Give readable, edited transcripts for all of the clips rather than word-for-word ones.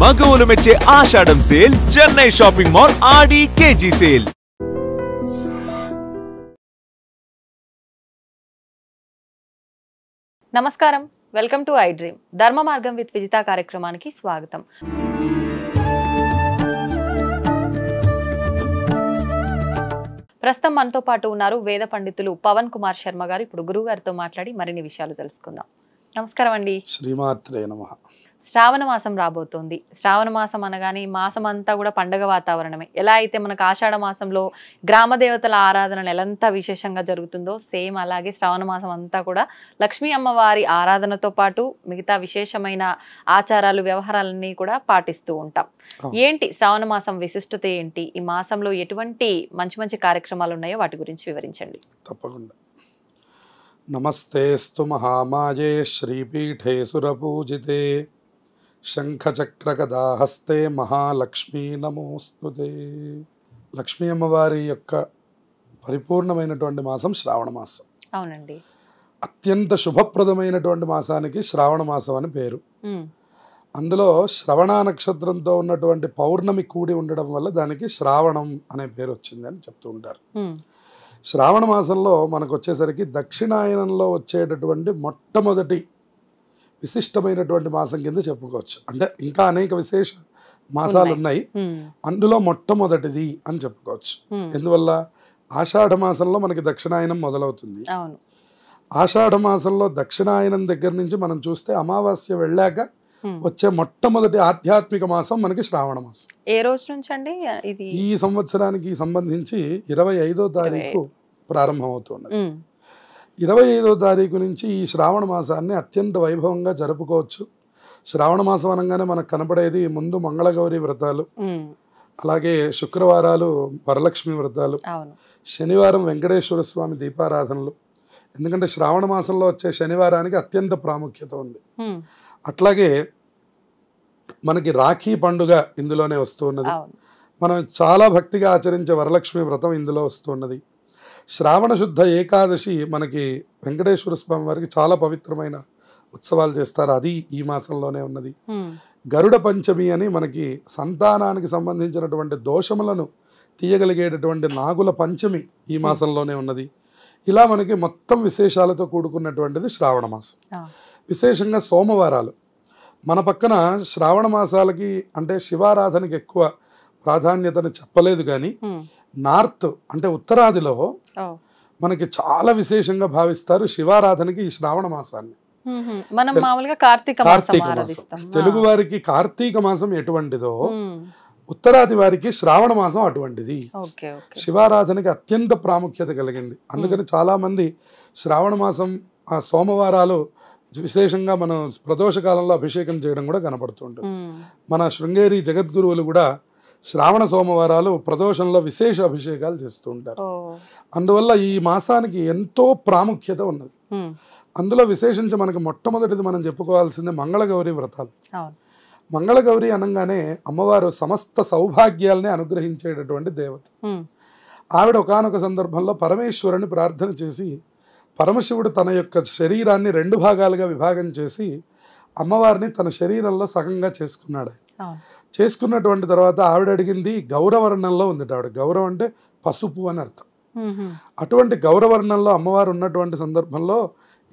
మగవులు మెచ్చే ఆషాఢం sale Chennai shopping mall ఆడి KG sale. నమస్కారం, welcome to I dream. ధర్మ మార్గం విత్ విజిత కార్యక్రమానికి స్వాగతం. ప్రస్తుతం మనతో పాటు ఉన్నారు వేద పండితులు పవన్ కుమార్ శర్మ గారు. ఇప్పుడు గురువు గారితో మాట్లాడి మరిన్ని విషయాలు తెలుసుకుందాం. నమస్కారం అండి. శ్రీమాత్రే నమః. శ్రావణ మాసం రాబోతోంది. శ్రావణ మాసం అనగానే మాసం అంతా కూడా పండగ వాతావరణమే. ఎలా అయితే మనకు ఆషాఢ మాసంలో గ్రామ దేవతల ఆరాధనలు ఎలాంత విశేషంగా జరుగుతుందో సేమ్ అలాగే శ్రావణ మాసం అంతా కూడా లక్ష్మీ అమ్మవారి ఆరాధనతో పాటు మిగతా విశేషమైన ఆచారాలు వ్యవహారాలన్నీ కూడా పాటిస్తూ ఉంటాం. ఏంటి శ్రావణ మాసం విశిష్టత ఏంటి? ఈ మాసంలో ఎటువంటి మంచి మంచి కార్యక్రమాలు ఉన్నాయో వాటి గురించి వివరించండి. తప్పకుండా. నమస్తేస్తు మహామాయే శ్రీపీఠే సురపూజితే శంఖచక్రగదాహస్తే మహాలక్ష్మీ నమోస్తుతే. లక్ష్మీ అమ్మవారి యొక్క పరిపూర్ణమైనటువంటి మాసం శ్రావణ మాసం. అవునండి. అత్యంత శుభప్రదమైనటువంటి మాసానికి శ్రావణ మాసం అని పేరు. అందులో శ్రవణ నక్షత్రంతో ఉన్నటువంటి పౌర్ణమి కూడి ఉండడం వల్ల దానికి శ్రావణం అనే పేరు వచ్చింది అని చెప్తూ ఉంటారు. శ్రావణ మాసంలో మనకు వచ్చేసరికి దక్షిణాయనంలో వచ్చేటటువంటి మొట్టమొదటి విశిష్టమైనటువంటి మాసం కింద చెప్పుకోవచ్చు. అంటే ఇంకా అనేక విశేష మాసాలు ఉన్నాయి, అందులో మొట్టమొదటిది అని చెప్పుకోవచ్చు. ఎందువల్ల ఆషాఢ మాసంలో మనకి దక్షిణాయనం మొదలవుతుంది. ఆషాఢ మాసంలో దక్షిణాయనం దగ్గర నుంచి మనం చూస్తే అమావాస్య వెళ్ళాక వచ్చే మొట్టమొదటి ఆధ్యాత్మిక మాసం మనకి శ్రావణ మాసం. ఏ రోజు నుంచి అండి ఇది? ఈ సంవత్సరానికి సంబంధించి 25వ తారీఖు ప్రారంభమవుతున్నది. 25వ తారీఖు నుంచి ఈ శ్రావణ మాసాన్ని అత్యంత వైభవంగా జరుపుకోవచ్చు. శ్రావణ మాసం అనగానే మనకు కనపడేది ముందు మంగళగౌరి వ్రతాలు, అలాగే శుక్రవారాలు వరలక్ష్మి వ్రతాలు, శనివారం వెంకటేశ్వర స్వామి దీపారాధనలు. ఎందుకంటే శ్రావణ మాసంలో వచ్చే శనివారానికి అత్యంత ప్రాముఖ్యత ఉంది. అట్లాగే మనకి రాఖీ పండుగ ఇందులోనే వస్తున్నది. మనం చాలా భక్తిగా ఆచరించే వరలక్ష్మి వ్రతం ఇందులో వస్తున్నది. శ్రావణ శుద్ధ ఏకాదశి మనకి వెంకటేశ్వర స్వామి వారికి చాలా పవిత్రమైన ఉత్సవాలు చేస్తారు, అది ఈ మాసంలోనే ఉన్నది. గరుడ పంచమి అని మనకి సంతానానికి సంబంధించినటువంటి దోషములను తీయగలిగేటటువంటి నాగుల పంచమి ఈ మాసంలోనే ఉన్నది. ఇలా మనకి మొత్తం విశేషాలతో కూడుకున్నటువంటిది శ్రావణ మాసం. విశేషంగా సోమవారాలు మన పక్కన శ్రావణ మాసాలకి అంటే శివారాధనకి ఎక్కువ ప్రాధాన్యతను చెప్పలేదు, కానీ నార్త్ అంటే ఉత్తరాదిలో మనకి చాలా విశేషంగా భావిస్తారు శివారాధనకి ఈ శ్రావణ మాసాన్ని. కార్తీక మాసం. తెలుగు వారికి కార్తీక మాసం ఎటువంటిదో ఉత్తరాది వారికి శ్రావణ మాసం అటువంటిది. శివారాధనకి అత్యంత ప్రాముఖ్యత కలిగింది. అందుకని చాలా మంది శ్రావణ మాసం ఆ సోమవారాలు విశేషంగా మనం ప్రదోష కాలంలో అభిషేకం చేయడం కూడా కనపడుతుంటుంది. మన శృంగేరి జగద్గురువులు కూడా శ్రావణ సోమవారాలు ప్రదోషంలో విశేష అభిషేకాలు చేస్తూ ఉంటారు. అందువల్ల ఈ మాసానికి ఎంతో ప్రాముఖ్యత ఉన్నది. అందులో విశేషించి మనకి మొట్టమొదటిది మనం చెప్పుకోవాల్సింది మంగళగౌరి వ్రతాలు. మంగళగౌరి అనగానే అమ్మవారు సమస్త సౌభాగ్యాలని అనుగ్రహించేటటువంటి దేవత. ఆవిడ ఒకానొక సందర్భంలో పరమేశ్వరుని ప్రార్థన చేసి పరమశివుడు తన యొక్క శరీరాన్ని 2 భాగాలుగా విభాగం చేసి అమ్మవారిని తన శరీరంలో సగంగా చేసుకున్నాడు. చేసుకున్నటువంటి తర్వాత ఆవిడ అడిగింది గౌరవర్ణంలో ఉంది. ఆవిడ గౌరవం అంటే పసుపు అని అర్థం. అటువంటి గౌరవర్ణంలో అమ్మవారు ఉన్నటువంటి సందర్భంలో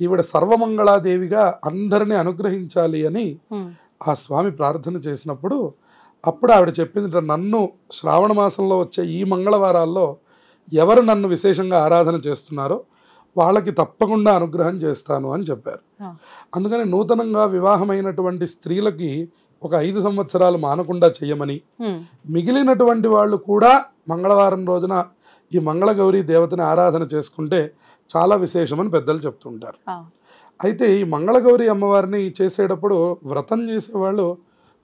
ఈవిడ సర్వమంగళాదేవిగా అందరినీ అనుగ్రహించాలి అని ఆ స్వామి ప్రార్థన చేసినప్పుడు అప్పుడు ఆవిడ చెప్పింది, నన్ను శ్రావణ మాసంలో వచ్చే ఈ మంగళవారాల్లో ఎవరు నన్ను విశేషంగా ఆరాధన చేస్తున్నారో వాళ్ళకి తప్పకుండా అనుగ్రహం చేస్తాను అని చెప్పారు. అందుకని నూతనంగా వివాహమైనటువంటి స్త్రీలకి ఒక 5 సంవత్సరాలు మానకుండా చెయ్యమని, మిగిలినటువంటి వాళ్ళు కూడా మంగళవారం రోజున ఈ మంగళగౌరి దేవతని ఆరాధన చేసుకుంటే చాలా విశేషమని పెద్దలు చెప్తుంటారు. అయితే ఈ మంగళగౌరి అమ్మవారిని చేసేటప్పుడు వ్రతం చేసేవాళ్ళు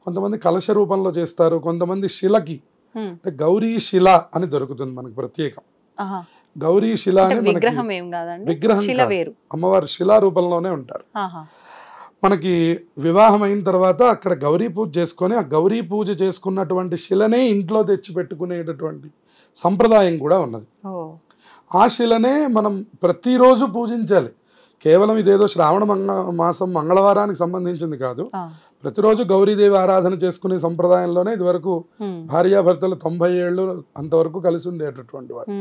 కొంతమంది కలశ రూపంలో చేస్తారు, కొంతమంది శిలకి అంటే గౌరీ శిల అని దొరుకుతుంది మనకు ప్రత్యేకం. గౌరీ శిల అని విగ్రహం అమ్మవారి శిలా రూపంలోనే ఉంటారు. మనకి వివాహం అయిన తర్వాత అక్కడ గౌరీ పూజ చేసుకొని ఆ గౌరీ పూజ చేసుకున్నటువంటి శిలనే ఇంట్లో తెచ్చి పెట్టుకునేటటువంటి సంప్రదాయం కూడా ఉన్నది. ఆ శిలనే మనం ప్రతిరోజు పూజించాలి. కేవలం ఇదేదో శ్రావణ మాసం మంగళవారానికి సంబంధించింది కాదు, ప్రతిరోజు గౌరీదేవి ఆరాధన చేసుకునే సంప్రదాయంలోనే ఇదివరకు భార్యాభర్తలు 90 ఏళ్ళు అంతవరకు కలిసి ఉండేటటువంటి వాడు.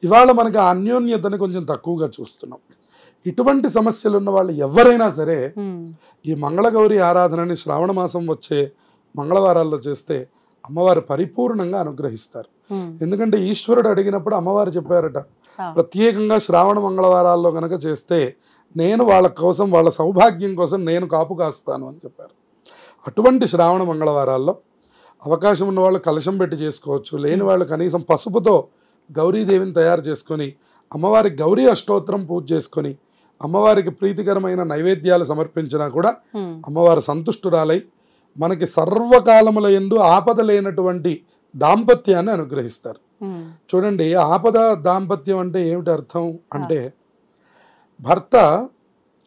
ఇవాళ మనకి ఆ అన్యోన్యతని కొంచెం తక్కువగా చూస్తున్నాం. ఇటువంటి సమస్యలు ఉన్న వాళ్ళు ఎవరైనా సరే ఈ మంగళగౌరి ఆరాధనని శ్రావణ మాసం వచ్చే మంగళవారాల్లో చేస్తే అమ్మవారు పరిపూర్ణంగా అనుగ్రహిస్తారు. ఎందుకంటే ఈశ్వరుడు అడిగినప్పుడు అమ్మవారు చెప్పారట, ప్రత్యేకంగా శ్రావణ మంగళవారాల్లో కనుక చేస్తే నేను వాళ్ళ కోసం, వాళ్ళ సౌభాగ్యం కోసం నేను కాపు కాస్తాను అని చెప్పారు. అటువంటి శ్రావణ మంగళవారాల్లో అవకాశం ఉన్న వాళ్ళు కలశం పెట్టి చేసుకోవచ్చు, లేని వాళ్ళు కనీసం పసుపుతో గౌరీదేవిని తయారు చేసుకొని అమ్మవారికి గౌరీ అష్టోత్తరం పూజ చేసుకొని అమ్మవారికి ప్రీతికరమైన నైవేద్యాలు సమర్పించినా కూడా అమ్మవారు సంతుష్టురాలై మనకి సర్వకాలముల యందు ఆపద లేనటువంటి దాంపత్యాన్ని అనుగ్రహిస్తారు. చూడండి, ఆపద దాంపత్యం అంటే ఏమిటి అర్థం అంటే, భర్త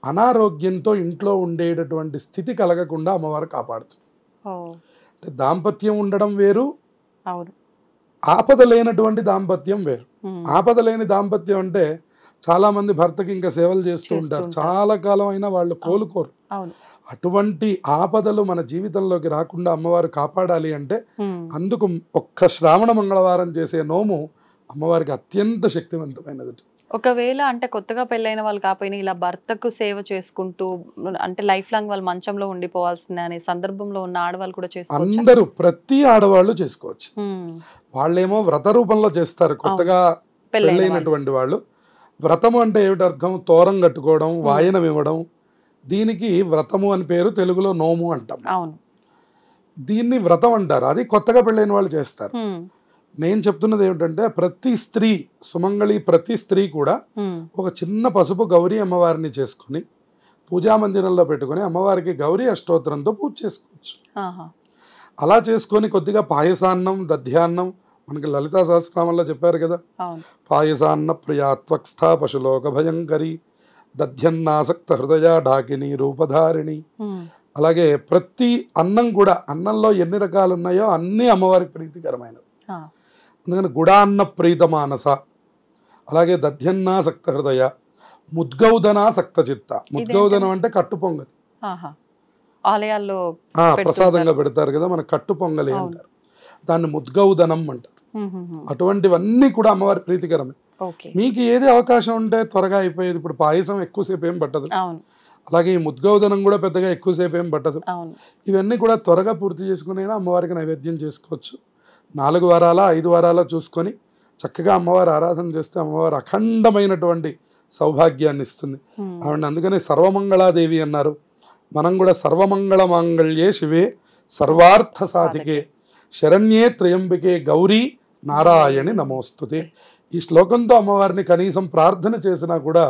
అనారోగ్యంతో ఇంట్లో ఉండేటటువంటి స్థితి కలగకుండా అమ్మవారు కాపాడుతుంది. అంటే దాంపత్యం ఉండడం వేరు, ఆపద లేనటువంటి దాంపత్యం వేరు. ఆపద లేని దాంపత్యం అంటే చాలా మంది భర్తకి ఇంకా సేవలు చేస్తూ ఉంటారు, చాలా కాలం అయినా వాళ్ళు కోలుకోరు. అటువంటి ఆపదలు మన జీవితంలోకి రాకుండా అమ్మవారు కాపాడాలి అంటే అందుకు ఒక్క శ్రావణ మంగళవారం చేసే నోము అమ్మవారికి అత్యంత శక్తివంతమైనది. ఒకవేళ అంటే కొత్తగా పెళ్ళైన వాళ్ళు కాకపోయినా ఇలా భర్తకు సేవ చేసుకుంటూ అంటే లైఫ్ లాంగ్ వాళ్ళు మంచంలో ఉండిపోవాల్సిందే అనే సందర్భంలో ఉన్న ఆడవాళ్ళు కూడా చేసుకోవచ్చు. అందరూ, ప్రతి ఆడవాళ్ళు చేసుకోవచ్చు. వాళ్ళేమో వ్రత రూపంలో చేస్తారు కొత్తగా పెళ్ళైనటువంటి వాళ్ళు. వ్రతము అంటే ఏమిటి అర్థం? తోరం కట్టుకోవడం, వాయనం ఇవ్వడం. దీనికి వ్రతము అని పేరు, తెలుగులో నోము అంటాం. దీన్ని వ్రతం అంటారు. అది కొత్తగా పెళ్ళైన వాళ్ళు చేస్తారు. నేను చెప్తున్నది ఏమిటంటే, ప్రతి స్త్రీ, సుమంగళి ప్రతి స్త్రీ కూడా ఒక చిన్న పసుపు గౌరీ అమ్మవారిని చేసుకుని పూజా మందిరంలో పెట్టుకుని అమ్మవారికి గౌరీ అష్టోత్తరంతో పూజ చేసుకోవచ్చు. అలా చేసుకొని కొద్దిగా పాయసాన్నం, దధ్యాన్నం, మనకి లలితా సహస్రనామంలో చెప్పారు కదా, పాయసాన్న ప్రియాత్వక్స్థ పశులోక భయంకరి దధ్యన్నాసక్త హృదయ ఢాకిని రూపధారిణి. అలాగే ప్రతి అన్నం కూడా, అన్నంలో ఎన్ని రకాలు ఉన్నాయో అన్నీ అమ్మవారికి ప్రీతికరమైనవి. అందుకని గుడాన్న ప్రీతమానస, అలాగే దధ్యన్నాసక్త హృదయ, ముద్గౌదనాసక్త చిత్త. ముద్గౌదనం అంటే కట్టు పొంగలి, ఆలయాల్లో ప్రసాదంగా పెడతారు కదా, మన కట్టు పొంగలి అంటారు, దాన్ని ముద్గౌదనం అంటారు. అటువంటివన్నీ కూడా అమ్మవారి ప్రీతికరమే. మీకు ఏది అవకాశం ఉంటే త్వరగా అయిపోయేది. ఇప్పుడు పాయసం ఎక్కువసేపు ఏం పట్టదు, అలాగే ఈ ముద్గౌదనం కూడా పెద్దగా ఎక్కువసేపు ఏం పట్టదు. ఇవన్నీ కూడా త్వరగా పూర్తి చేసుకుని అమ్మవారికి నైవేద్యం చేసుకోవచ్చు. 4 వారాల 5 వారాల చూసుకొని చక్కగా అమ్మవారి ఆరాధన చేస్తే అమ్మవారు అఖండమైనటువంటి సౌభాగ్యాన్ని ఇస్తుంది. ఆవిడ అందుకనే సర్వమంగళాదేవి అన్నారు. మనం కూడా సర్వమంగళ మాంగళ్యే శివే సర్వార్థ సాధికే శరణ్యే త్రయంబికే గౌరీ నారాయణి నమోస్తుతే. ఈ శ్లోకంతో అమ్మవారిని కనీసం ప్రార్థన చేసినా కూడా,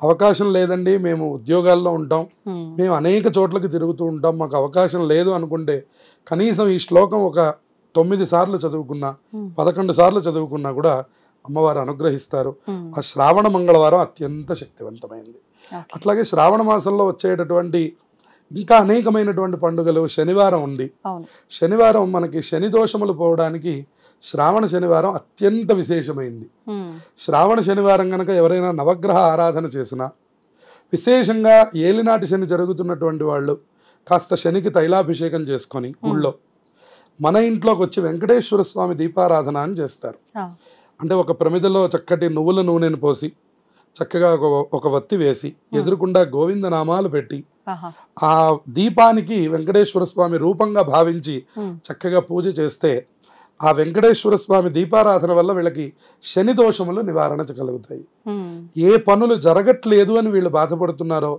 అవకాశం లేదండి, మేము ఉద్యోగాల్లో ఉంటాం, మేము అనేక చోట్లకి తిరుగుతూ ఉంటాం, మాకు అవకాశం లేదు అనుకుంటే కనీసం ఈ శ్లోకం ఒక 9 సార్లు చదువుకున్నా, 11 సార్లు చదువుకున్నా కూడా అమ్మవారు అనుగ్రహిస్తారు. ఆ శ్రావణ మంగళవారం అత్యంత శక్తివంతమైంది. అట్లాగే శ్రావణ మాసంలో వచ్చేటటువంటి ఇంకా అనేకమైనటువంటి పండుగలు. శనివారం ఉంది. శనివారం మనకి శని దోషములు పోవడానికి శ్రావణ శనివారం అత్యంత విశేషమైంది. శ్రావణ శనివారం కనుక ఎవరైనా నవగ్రహ ఆరాధన చేసినా, విశేషంగా ఏలినాటి శని జరుగుతున్నటువంటి వాళ్ళు కాస్త శనికి తైలాభిషేకం చేసుకొని ఊళ్ళో మన ఇంట్లోకి వచ్చి వెంకటేశ్వర స్వామి దీపారాధన అని చేస్తారు. అంటే ఒక ప్రమిదలో చక్కటి నువ్వుల నూనెను పోసి చక్కగా ఒక వత్తి వేసి ఎదురుకుండా గోవింద నామాలు పెట్టి ఆ దీపానికి వెంకటేశ్వర స్వామి రూపంగా భావించి చక్కగా పూజ చేస్తే ఆ వెంకటేశ్వర స్వామి దీపారాధన వల్ల వీళ్ళకి శని దోషములు నివారణ కలుగుతాయి. ఏ పనులు జరగట్లేదు అని వీళ్ళు బాధపడుతున్నారో,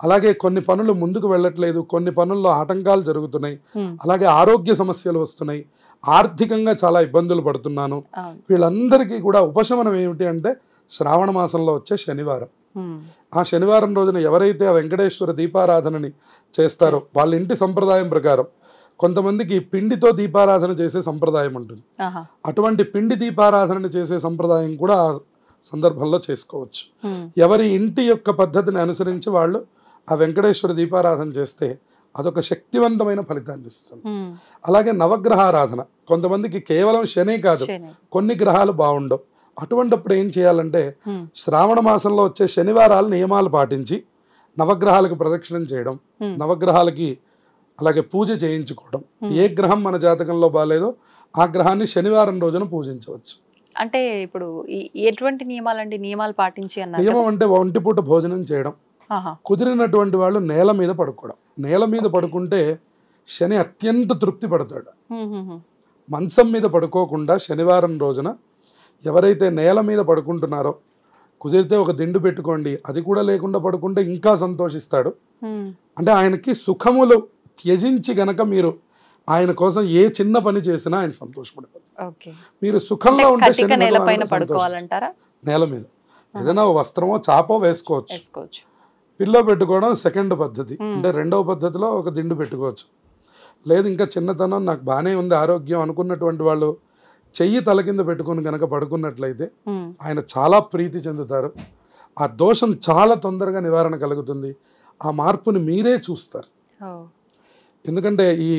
అలాగే కొన్ని పనులు ముందుకు వెళ్ళట్లేదు, కొన్ని పనుల్లో ఆటంకాలు జరుగుతున్నాయి, అలాగే ఆరోగ్య సమస్యలు వస్తున్నాయి, ఆర్థికంగా చాలా ఇబ్బందులు పడుతున్నాను, వీళ్ళందరికీ కూడా ఉపశమనం ఏమిటి అంటే శ్రావణ మాసంలో వచ్చే శనివారం. ఆ శనివారం రోజున ఎవరైతే ఆ వెంకటేశ్వర దీపారాధనని చేస్తారో వాళ్ళ ఇంటి సంప్రదాయం ప్రకారం కొంతమందికి పిండితో దీపారాధన చేసే సంప్రదాయం ఉంటుంది. అటువంటి పిండి దీపారాధన చేసే సంప్రదాయం కూడా ఆ సందర్భంలో చేసుకోవచ్చు. ఎవరి ఇంటి యొక్క పద్ధతిని అనుసరించి వాళ్ళు ఆ వెంకటేశ్వర దీపారాధన చేస్తే అదొక శక్తివంతమైన ఫలితాన్ని ఇస్తుంది. అలాగే నవగ్రహారాధన, కొంతమందికి కేవలం శనే కాదు కొన్ని గ్రహాలు బాగుండవు. అటువంటిప్పుడు ఏం చేయాలంటే శ్రావణ మాసంలో వచ్చే శనివారాలు నియమాలు పాటించి నవగ్రహాలకు ప్రదక్షిణం చేయడం, నవగ్రహాలకి అలాగే పూజ చేయించుకోవడం. ఏ గ్రహం మన జాతకంలో బాగాలేదో ఆ గ్రహాన్ని శనివారం రోజున పూజించవచ్చు. అంటే ఇప్పుడు ఎటువంటి నియమాలండి? నియమాలు పాటించి అన్నారు. నియమం అంటే ఒంటిపూట భోజనం చేయడం, కుదిరినటువంటి వాళ్ళు నేల మీద పడుకోవడం. నేల మీద పడుకుంటే శని అత్యంత తృప్తి పడతాడు. మంచం మీద పడుకోకుండా శనివారం రోజున ఎవరైతే నేల మీద పడుకుంటున్నారో, కుదిరితే ఒక దిండు పెట్టుకోండి, అది కూడా లేకుండా పడుకుంటే ఇంకా సంతోషిస్తాడు. అంటే ఆయనకి సుఖములు త్యజించి గనక మీరు ఆయన కోసం ఏ చిన్న పని చేసినా ఆయన సంతోషపడతారు. మీరు సుఖంలో ఉంటే నేల మీద ఏదైనా వస్త్రమో చాపో వేసుకోవచ్చు. పిల్లో పెట్టుకోవడం సెకండ్ పద్ధతి. అంటే రెండవ పద్ధతిలో ఒక దిండు పెట్టుకోవచ్చు. లేదు ఇంకా చిన్నతనం నాకు బాగానే ఉంది ఆరోగ్యం అనుకున్నటువంటి వాళ్ళు చెయ్యి తల కింద పెట్టుకుని కనుక పడుకున్నట్లయితే ఆయన చాలా ప్రీతి చెందుతారు. ఆ దోషం చాలా తొందరగా నివారణ కలుగుతుంది. ఆ మార్పుని మీరే చూస్తారు. ఎందుకంటే ఈ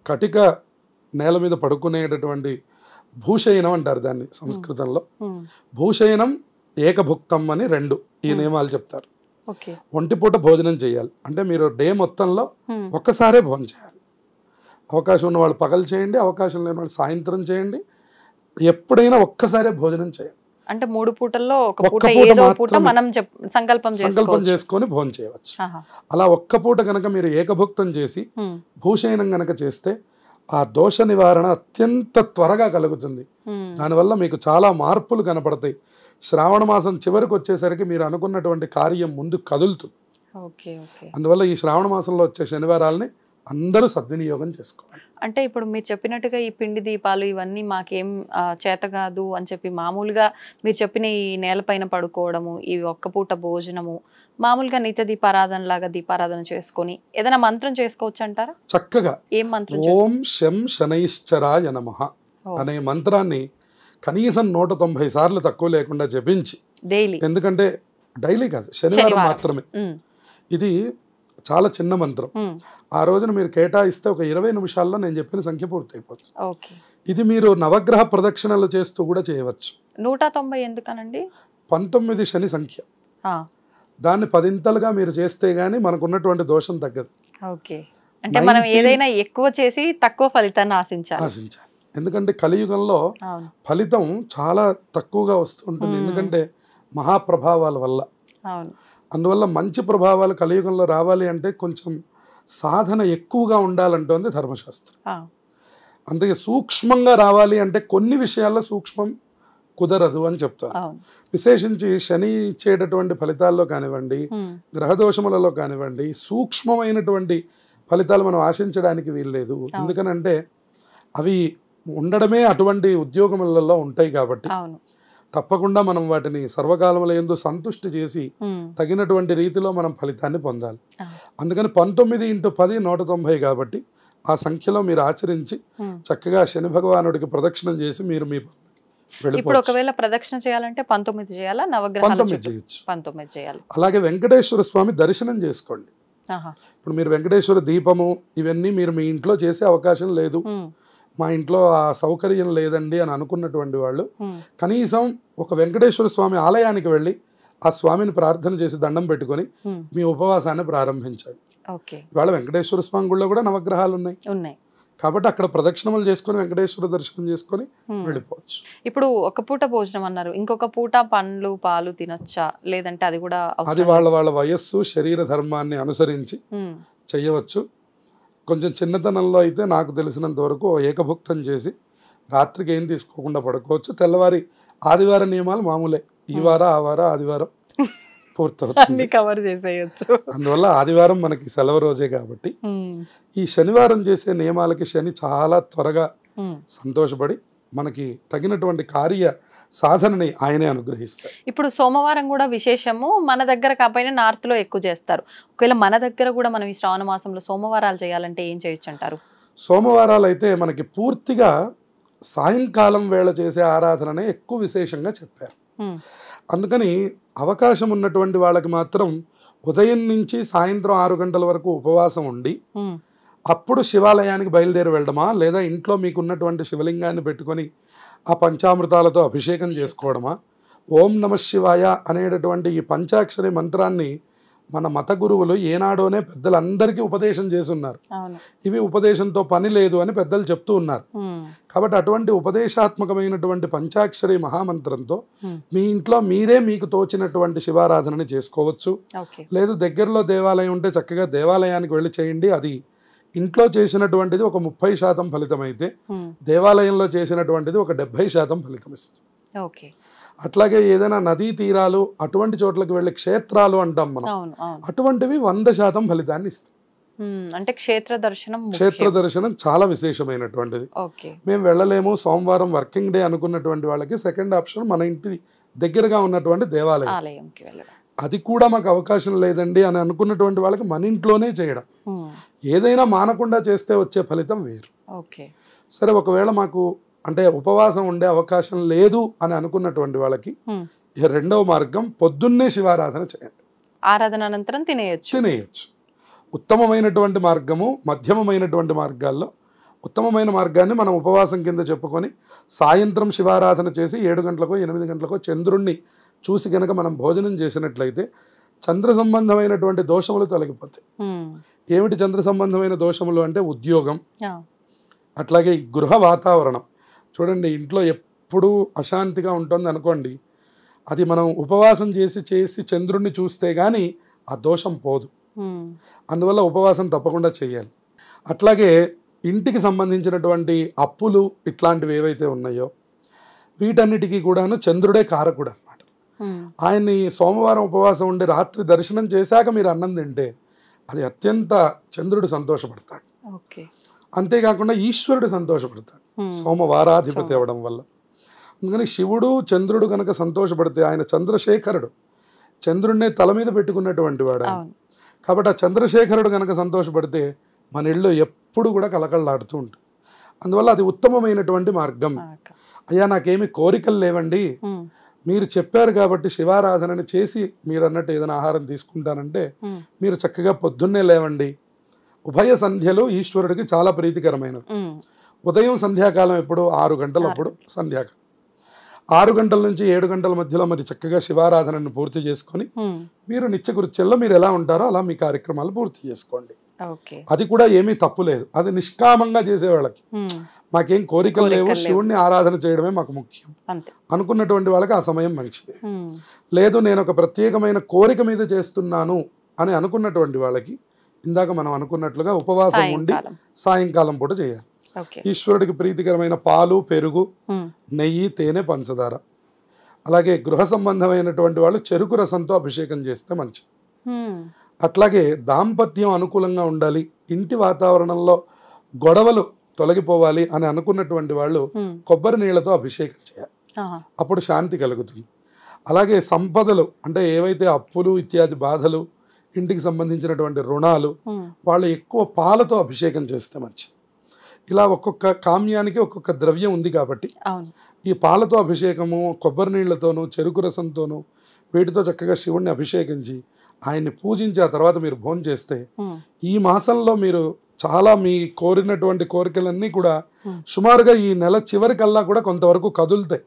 కటిక నేల మీద పడుకునేటటువంటి భూషయనం అంటారు దాన్ని సంస్కృతంలో. భూషయనం ఏకభుక్తం అని రెండు ఈ నియమాలు చెప్తారు. ఒంటిపూట భోజనం చేయాలి అంటే మీరు డే మొత్తంలో ఒక్కసారే భోజనం చేయాలి. అవకాశం ఉన్న వాళ్ళు పగలు చేయండి, అవకాశం లేని వాళ్ళు సాయంత్రం చేయండి. ఎప్పుడైనా ఒక్కసారే భోజనం చేయండి. అంటే 3 పూటల్లో సంకల్పం చేసుకొని భోజనం చేయవచ్చు. అలా ఒక్క పూట కనుక మీరు ఏకభుక్తం చేసి భూషయనం కనుక చేస్తే ఆ దోష నివారణ అత్యంత త్వరగా కలుగుతుంది. దానివల్ల మీకు చాలా మార్పులు కనపడతాయి. శ్రావణ మాసం చివరికి వచ్చేసరికి మీరు అనుకున్నటువంటి కార్యం ముందు కదులుతుంది. అందువల్ల ఈ శ్రావణ మాసంలో వచ్చే శనివారాలని అందరూ సద్వినియోగం చేసుకోవాలి. అంటే ఇప్పుడు మీరు చెప్పినట్టుగా ఈ పిండి దీపాలు ఇవన్నీ మాకేం చేత కాదు అని చెప్పి మామూలుగా మీరు చెప్పిన ఈ నేలపైన పడుకోవడము, ఈ ఒక్క పూట భోజనము, మామూలుగా నిత్య దీపారాధన లాగా దీపారాధన చేసుకొని ఏదైనా మంత్రం చేసుకోవచ్చు అంటారా? చక్కగా ఏం మంత్రం? ఓం శం శనైశ్చరాయ నమః అనే మంత్రాన్ని కనీసం 190 సార్లు తక్కువ లేకుండా జపించి డైలీ, ఎందుకంటే డైలీ కాదు శనివారం మాత్రమే. ఇది చాలా చిన్న మంత్రం. ఆ రోజున మీరు కేటాయిస్తే ఒక 20 నిమిషాల్లో నేను చెప్పిన సంఖ్య పూర్తయిపోతుంది. ఇది మీరు నవగ్రహ ప్రదక్షిణలు చేస్తూ కూడా చేయవచ్చు. 190 ఎందుకనండి? 19 శని సంఖ్య. దాన్ని 10 మీరు చేస్తే గానీ మనకున్నటువంటి దోషం తగ్గదు. అంటే మనం ఏదైనా ఎక్కువ చేసి తక్కువ ఫలితాన్ని ఆశించాలి. ఎందుకంటే కలియుగంలో ఫలితం చాలా తక్కువగా వస్తుంటుంది. ఎందుకంటే మహాప్రభావాల వల్ల. అందువల్ల మంచి ప్రభావాలు కలియుగంలో రావాలి అంటే కొంచెం సాధన ఎక్కువగా ఉండాలంటోంది ధర్మశాస్త్రం. అందుకే సూక్ష్మంగా రావాలి అంటే కొన్ని విషయాల్లో సూక్ష్మం కుదరదు అని చెప్తారు. విశేషించి శని ఇచ్చేటటువంటి ఫలితాల్లో కానివ్వండి, గ్రహదోషములలో కానివ్వండి, సూక్ష్మమైనటువంటి ఫలితాలు మనం ఆశించడానికి వీల్లేదు. ఎందుకనంటే అవి ఉండడమే అటువంటి ఉద్యోగములలో ఉంటాయి కాబట్టి తప్పకుండా మనం వాటిని సర్వకాలముల యందు సంతుష్టి చేసి తగినటువంటి రీతిలో మనం ఫలితాన్ని పొందాలి. అందుకని 19 × 10 190 కాబట్టి ఆ సంఖ్యలో మీరు ఆచరించి చక్కగా శని భగవానుడికి ప్రదక్షిణం చేసి మీరు మీ ఇప్పుడు ఒకవేళ ప్రదక్షిణ చేయాలంటే 19 చేయాలా? నవగ్రహాలు 19 చేయొచ్చు. 19 చేయాలి. అలాగే వెంకటేశ్వర స్వామి దర్శనం చేసుకోండి. ఇప్పుడు మీరు వెంకటేశ్వర దీపము ఇవన్నీ మీరు మీ ఇంట్లో చేసే అవకాశం లేదు, మా ఇంట్లో ఆ సౌకర్యం లేదండి అని అనుకున్నటువంటి వాళ్ళు కనీసం ఒక వెంకటేశ్వర స్వామి ఆలయానికి వెళ్ళి ఆ స్వామిని ప్రార్థన చేసి దండం పెట్టుకొని మీ ఉపవాసాన్ని ప్రారంభించాలి. ఇవాళ వెంకటేశ్వర స్వామి గుళ్ళో కూడా నవగ్రహాలు ఉన్నాయి కాబట్టి అక్కడ ప్రదక్షిణములు చేసుకొని వెంకటేశ్వర దర్శనం చేసుకొని వెళ్ళిపోవచ్చు. ఇప్పుడు ఒక పూట భోజనం అన్నారు, ఇంకొక పూట పండ్లు పాలు తినొచ్చా? లేదంటే అది కూడా అది వాళ్ళ వయస్సు శరీర ధర్మాన్ని అనుసరించి చెయ్యవచ్చు. కొంచెం చిన్నతనంలో అయితే నాకు తెలిసినంత వరకు ఏకభుక్తం చేసి రాత్రికి ఏం తీసుకోకుండా పడుకోవచ్చు. తెల్లవారి ఆదివారం నియమాలు మామూలే, ఈ వారం ఆ వారం ఆదివారం పూర్తవుతుంది. అందువల్ల ఆదివారం మనకి సెలవు రోజే కాబట్టి ఈ శనివారం చేసే నియమాలకి శని చాలా త్వరగా సంతోషపడి మనకి తగినటువంటి కార్య సాధనని ఆయనే అనుగ్రహిస్తారు. ఇప్పుడు సోమవారం కూడా విశేషము, మన దగ్గర కాకపోయినా నార్త్ లో ఎక్కువ చేస్తారు. ఒకవేళ మన దగ్గర కూడా మనం ఈ శ్రావణ మాసంలో సోమవారాలు చేయాలంటే ఏం చేయొచ్చు అంటారు? సోమవారాలు అయితే మనకి పూర్తిగా సాయంకాలం వేళ చేసే ఆరాధననే ఎక్కువ విశేషంగా చెప్పారు. అందుకని అవకాశం ఉన్నటువంటి వాళ్ళకి మాత్రం ఉదయం నుంచి సాయంత్రం 6 గంటల వరకు ఉపవాసం ఉండి అప్పుడు శివాలయానికి బయలుదేరి వెళ్ళడమా, లేదా ఇంట్లో మీకు ఉన్నటువంటి శివలింగాన్ని పెట్టుకొని ఆ పంచామృతాలతో అభిషేకం చేసుకోవడమా, ఓం నమ శివాయ అనేటటువంటి ఈ పంచాక్షరి మంత్రాన్ని మన మత గురువులు ఏనాడోనే పెద్దలందరికీ ఉపదేశం చేస్తున్నారు. ఇవి ఉపదేశంతో పని లేదు అని పెద్దలు చెప్తూ ఉన్నారు. కాబట్టి అటువంటి ఉపదేశాత్మకమైనటువంటి పంచాక్షరి మహామంత్రంతో మీ ఇంట్లో మీరే మీకు తోచినటువంటి శివారాధనని చేసుకోవచ్చు. లేదు దగ్గరలో దేవాలయం ఉంటే చక్కగా దేవాలయానికి వెళ్ళి చేయండి. అది ఇంట్లో చేసినటువంటిది ఒక 30% ఫలితం అయితే దేవాలయంలో చేసినటువంటిది ఒక 70% ఫలితం ఇస్తుంది. అట్లాగే ఏదైనా నదీ తీరాలు అటువంటి చోట్లకి వెళ్ళి క్షేత్రాలు అంటాం మనం, అటువంటివి 100% ఫలితాన్ని ఇస్తాయి. అంటే క్షేత్ర దర్శనం చాలా విశేషమైనటువంటిది. మేము వెళ్ళలేము, సోమవారం వర్కింగ్ డే అనుకున్నటువంటి వాళ్ళకి సెకండ్ ఆప్షన్ మన ఇంటి దగ్గరగా ఉన్నటువంటి దేవాలయం. అది కూడా మాకు అవకాశం లేదండి అని అనుకున్నటువంటి వాళ్ళకి మన ఇంట్లోనే చేయడం. ఏదైనా మానకుండా చేస్తే వచ్చే ఫలితం వేరు. సరే, ఒకవేళ మాకు అంటే ఉపవాసం ఉండే అవకాశం లేదు అని అనుకున్నటువంటి వాళ్ళకి రెండవ మార్గం పొద్దున్నే శివారాధన చేయండి. ఆరాధన అనంతరం తినేయచ్చు. ఉత్తమమైనటువంటి మార్గము, మధ్యమమైనటువంటి మార్గాల్లో ఉత్తమమైన మార్గాన్ని మనం ఉపవాసం కింద చెప్పుకొని సాయంత్రం శివారాధన చేసి 7 గంటలకో 8 గంటలకో చంద్రుణ్ణి చూసి కనుక మనం భోజనం చేసినట్లయితే చంద్ర సంబంధమైనటువంటి దోషములు తొలగిపోతాయి. ఏమిటి చంద్ర సంబంధమైన దోషములు అంటే ఉద్యోగం, అట్లాగే గృహ వాతావరణం. చూడండి, ఇంట్లో ఎప్పుడూ అశాంతిగా ఉంటుంది అనుకోండి, అది మనం ఉపవాసం చేసి చంద్రుణ్ణి చూస్తే కానీ ఆ దోషం పోదు. అందువల్ల ఉపవాసం తప్పకుండా చేయాలి. అట్లాగే ఇంటికి సంబంధించినటువంటి అప్పులు ఇట్లాంటివి ఏవైతే ఉన్నాయో వీటన్నిటికీ కూడాను చంద్రుడే కారకుడు అన్నమాట. ఆయన్ని సోమవారం ఉపవాసం ఉండి రాత్రి దర్శనం చేశాక మీరు అన్నం తింటే అది అత్యంత చంద్రుడు సంతోషపడతాడు. అంతేకాకుండా ఈశ్వరుడు సంతోషపడతాడు సోమవారాధిపతి అవ్వడం వల్ల. అందుకని శివుడు చంద్రుడు కనుక సంతోషపడితే, ఆయన చంద్రశేఖరుడు, చంద్రుడినే తల మీద పెట్టుకున్నటువంటి వాడు. కాబట్టి ఆ చంద్రశేఖరుడు కనుక సంతోషపడితే మన ఇళ్ళు ఎప్పుడు కూడా కలకళ్ళాడుతూ ఉంటుంది. అందువల్ల అది ఉత్తమమైనటువంటి మార్గం. అయ్యా నాకేమి కోరికలు లేవండి, మీరు చెప్పారు కాబట్టి శివారాధనని చేసి మీరు అన్నట్టు ఏదైనా ఆహారం తీసుకుంటానంటే మీరు చక్కగా పొద్దున్నే లేవండి. ఉభయ సంధ్యలు ఈశ్వరుడికి చాలా ప్రీతికరమైనవి. ఉదయం సంధ్యాకాలం ఎప్పుడు 6 గంటలప్పుడు సంధ్యాకాలం, 6 గంటల నుంచి 7 గంటల మధ్యలో మరి చక్కగా శివారాధనను పూర్తి చేసుకొని మీరు నిత్యకృత్యంలో మీరు ఎలా ఉంటారో అలా మీ కార్యక్రమాలు పూర్తి చేసుకోండి. అది కూడా ఏమీ తప్పు లేదు. అది నిష్కామంగా చేసేవాళ్ళకి, మాకేం కోరికలు లేవు, శివుణ్ణి ఆరాధన చేయడమే మాకు ముఖ్యం అనుకున్నటువంటి వాళ్ళకి ఆ సమయం మంచిది. లేదు నేను ఒక ప్రత్యేకమైన కోరిక మీద చేస్తున్నాను అని అనుకున్నటువంటి వాళ్ళకి ఇందాక మనం అనుకున్నట్లుగా ఉపవాసం ఉండి సాయంకాలం పూట చేయాలి. ఈశ్వరుడికి ప్రీతికరమైన పాలు, పెరుగు, నెయ్యి, తేనె, పంచదార, అలాగే గృహ సంబంధమైనటువంటి వాళ్ళు చెరుకు రసంతో అభిషేకం చేస్తే మంచిది. అట్లాగే దాంపత్యం అనుకూలంగా ఉండాలి, ఇంటి వాతావరణంలో గొడవలు తొలగిపోవాలి అని అనుకున్నటువంటి వాళ్ళు కొబ్బరి నీళ్లతో అభిషేకం చేయాలి. అప్పుడు శాంతి కలుగుతుంది. అలాగే సంపదలు అంటే ఏవైతే అప్పులు ఇత్యాది బాధలు, ఇంటికి సంబంధించినటువంటి రుణాలు, వాళ్ళు ఎక్కువ పాలతో అభిషేకం చేస్తే మంచిది. ఇలా ఒక్కొక్క కామ్యానికి ఒక్కొక్క ద్రవ్యం ఉంది కాబట్టి ఈ పాలతో అభిషేకము, కొబ్బరి నీళ్లతోనూ చెరుకు రసంతోనూ వీటితో చక్కగా శివుణ్ణి అభిషేకించి ఆయన్ని పూజించి ఆ తర్వాత మీరు భోజనం చేస్తే ఈ మాసంలో మీరు చాలా మీ కోరినటువంటి కోరికలన్నీ కూడా సుమారుగా ఈ నెల చివరికల్లా కూడా కొంతవరకు కదులుతాయి.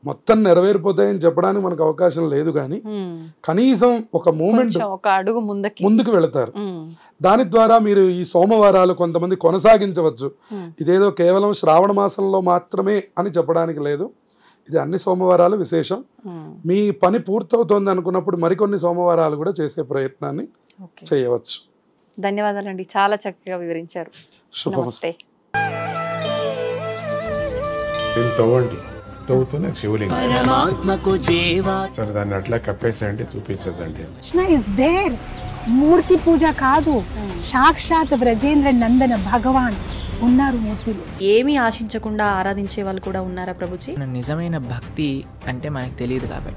మొత్తం నెరవేరిపోతాయని చెప్పడానికి మనకు అవకాశం లేదు, కానీ కనీసం ఒక మూమెంట్ ముందుకు వెళతారు. దాని ద్వారా మీరు ఈ సోమవారాలు కొంతమంది కొనసాగించవచ్చు. ఇదేదో కేవలం శ్రావణ మాసంలో మాత్రమే అని చెప్పడానికి లేదు, ఇది అన్ని సోమవారాలు విశేషం. మీ పని పూర్తవుతోంది అనుకున్నప్పుడు మరికొన్ని సోమవారాలు కూడా చేసే ప్రయత్నాన్ని చేయవచ్చు. ధన్యవాదాలండి, చాలా చక్కగా వివరించారు. శుభమస్తే. తవ్వుతూనే శివలింగం సరే దాన్ని అట్లా కప్పేసేయండి, చూపించదండి. మూర్తి పూజ కాదు, సాక్షాత్ బ్రజేంద్ర నందన భగవాన్ ఉన్నారు మూర్తిలో. ఏమీ ఆశించకుండా ఆరాధించే వాళ్ళు కూడా ఉన్నారా ప్రభుజీ? నిజమైన భక్తి అంటే మనకు తెలియదు కాబట్టి